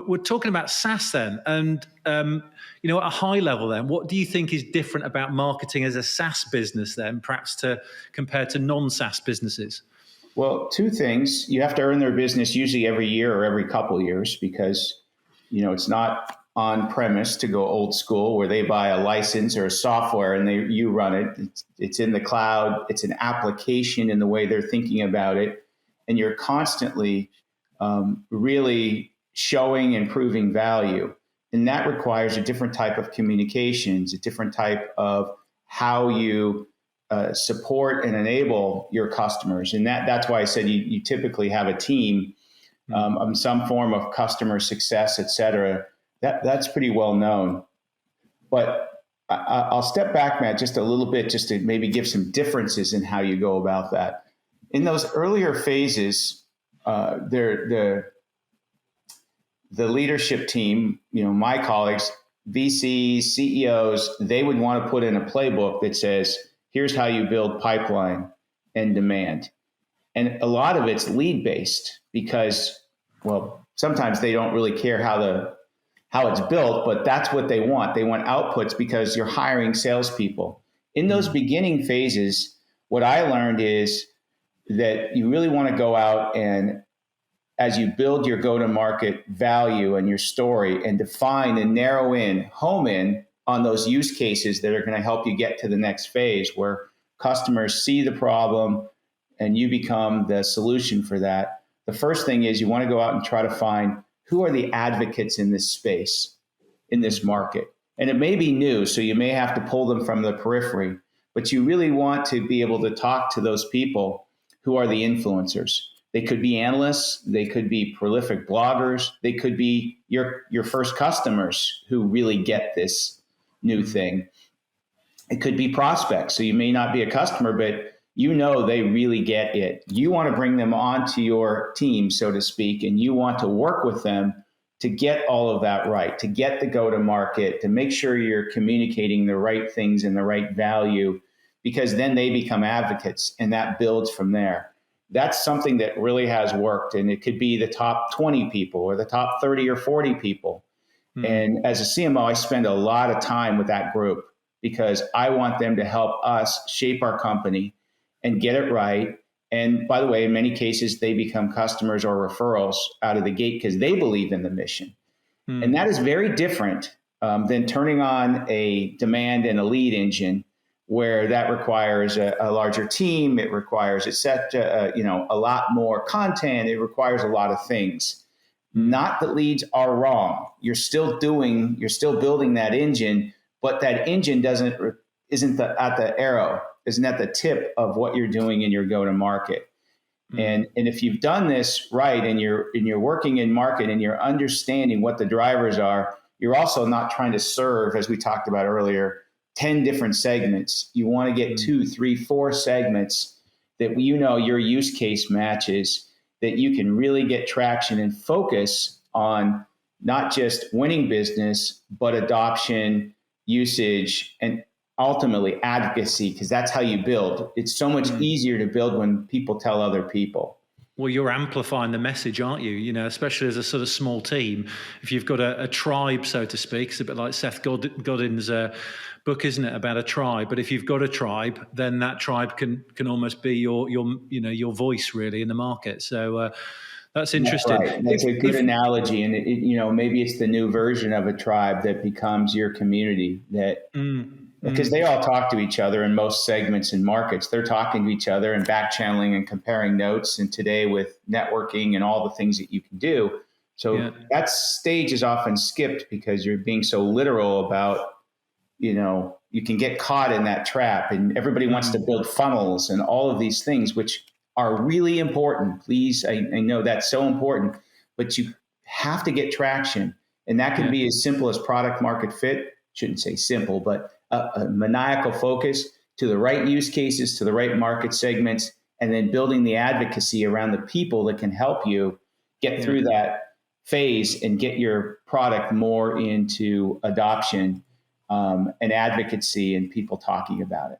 we're talking about SaaS then, and at a high level then, what do you think is different about marketing as a SaaS business then, perhaps compared to non-SaaS businesses? Well, two things. You have to earn their business usually every year or every couple of years because, it's not on premise to go old school where they buy a license or a software and you run it. It's in the cloud. It's an application in the way they're thinking about it. And you're constantly really showing and proving value. And that requires a different type of communications, a different type of how you support and enable your customers. And that's why I said you typically have a team, some form of customer success, et cetera. That's pretty well known. But I'll step back, Matt, just a little bit, just to maybe give some differences in how you go about that. In those earlier phases, the leadership team, my colleagues, VCs, CEOs, they would want to put in a playbook that says, here's how you build pipeline and demand. And a lot of it's lead based because, well, sometimes they don't really care how it's built, but that's what they want. They want outputs because you're hiring salespeople. In those beginning phases, what I learned is that you really want to go out and, as you build your go-to-market value and your story, and define and narrow in, home in on those use cases that are going to help you get to the next phase where customers see the problem and you become the solution for that. The first thing is you want to go out and try to find who are the advocates in this space, in this market. And it may be new, so you may have to pull them from the periphery, but you really want to be able to talk to those people who are the influencers. They could be analysts, they could be prolific bloggers, they could be your first customers who really get this new thing. It could be prospects. So you may not be a customer, but they really get it. You want to bring them onto your team, so to speak, and you want to work with them to get all of that right, to get the go-to-market, to make sure you're communicating the right things and the right value, because then they become advocates and that builds from there. That's something that really has worked. And it could be the top 20 people or the top 30 or 40 people. And as a CMO, I spend a lot of time with that group because I want them to help us shape our company and get it right. And by the way, in many cases, they become customers or referrals out of the gate because they believe in the mission. And that is very different than turning on a demand and a lead engine, where that requires a larger team. It requires a lot more content. It requires a lot of things. Not that leads are wrong. You're still building that engine, but that engine isn't at the tip of what you're doing in your go-to-market. And if you've done this right and you're working in market and you're understanding what the drivers are, you're also not trying to serve, as we talked about earlier, 10 different segments. You want to get 2, 3, 4 segments that your use case matches, that you can really get traction and focus on not just winning business, but adoption, usage, and ultimately advocacy, because that's how you build. It's so much easier to build when people tell other people. Well, you're amplifying the message, aren't you? Especially as a sort of small team. If you've got a tribe, so to speak, it's a bit like Seth Godin's book, isn't it, about a tribe? But if you've got a tribe, then that tribe can almost be your voice really in the market. So that's interesting. That's right. That's a good analogy, and maybe it's the new version of a tribe that becomes your community. Because they all talk to each other in most segments and markets. They're talking to each other and back channeling and comparing notes. And today with networking and all the things that you can do. So that stage is often skipped because you're being so literal about, you can get caught in that trap, and everybody wants to build funnels and all of these things, which are really important. Please, I know that's so important, but you have to get traction. And that can be as simple as product market fit. Shouldn't say simple, but a maniacal focus to the right use cases, to the right market segments, and then building the advocacy around the people that can help you get through that phase and get your product more into adoption and advocacy and people talking about it.